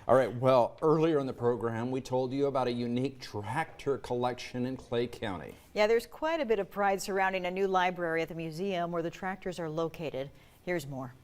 All right, well, earlier in the program, we told you about a unique tractor collection in Clay County. Yeah, there's quite a bit of pride surrounding a new library at the museum where the tractors are located. Here's more.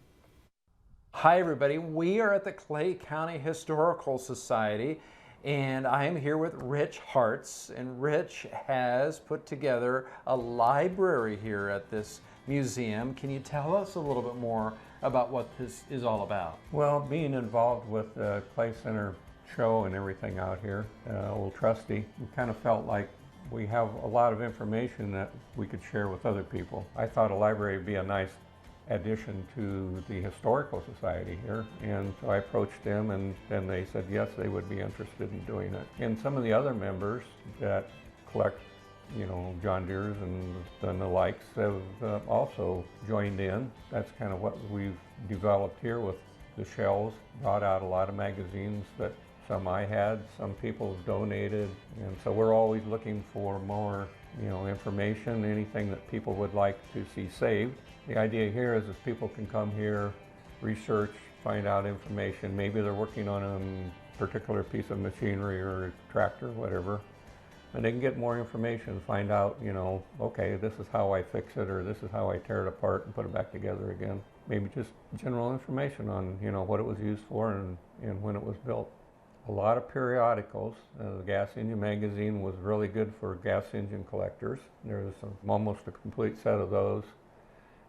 Hi, everybody. We are at the Clay County Historical Society, and I am here with Rich Hartz. And Rich has put together a library here at this museum. Can you tell us a little bit more about what this is all about? Well, being involved with the Clay Center show and everything out here, Old Trusty, we kind of felt like we have a lot of information that we could share with other people. I thought a library would be a nice addition to the Historical Society here, and so I approached them, and then they said yes, they would be interested in doing it. And some of the other members that collect, you know, John Deere's and the likes have also joined in. That's kind of what we've developed here with the shelves. Brought out a lot of magazines that some I had, some people have donated, and so we're always looking for more, you know, information, anything that people would like to see saved. The idea here is that people can come here, research, find out information. Maybe they're working on a particular piece of machinery or a tractor, whatever, and they can get more information, find out, you know, okay, this is how I fix it, or this is how I tear it apart and put it back together again. Maybe just general information on, you know, what it was used for and when it was built. A lot of periodicals. The Gas Engine magazine was really good for gas engine collectors. There's almost a complete set of those.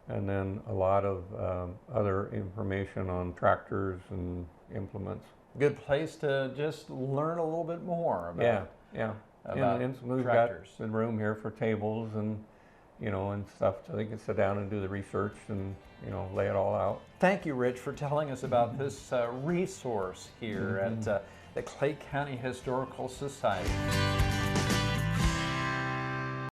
And then a lot of other information on tractors and implements. Good place to just learn a little bit more about. Yeah. About and we've tractors. got the room here for tables and, you know, and stuff, so they can sit down and do the research and, you know, lay it all out. Thank you, Rich, for telling us about this resource here at the Clay County Historical Society.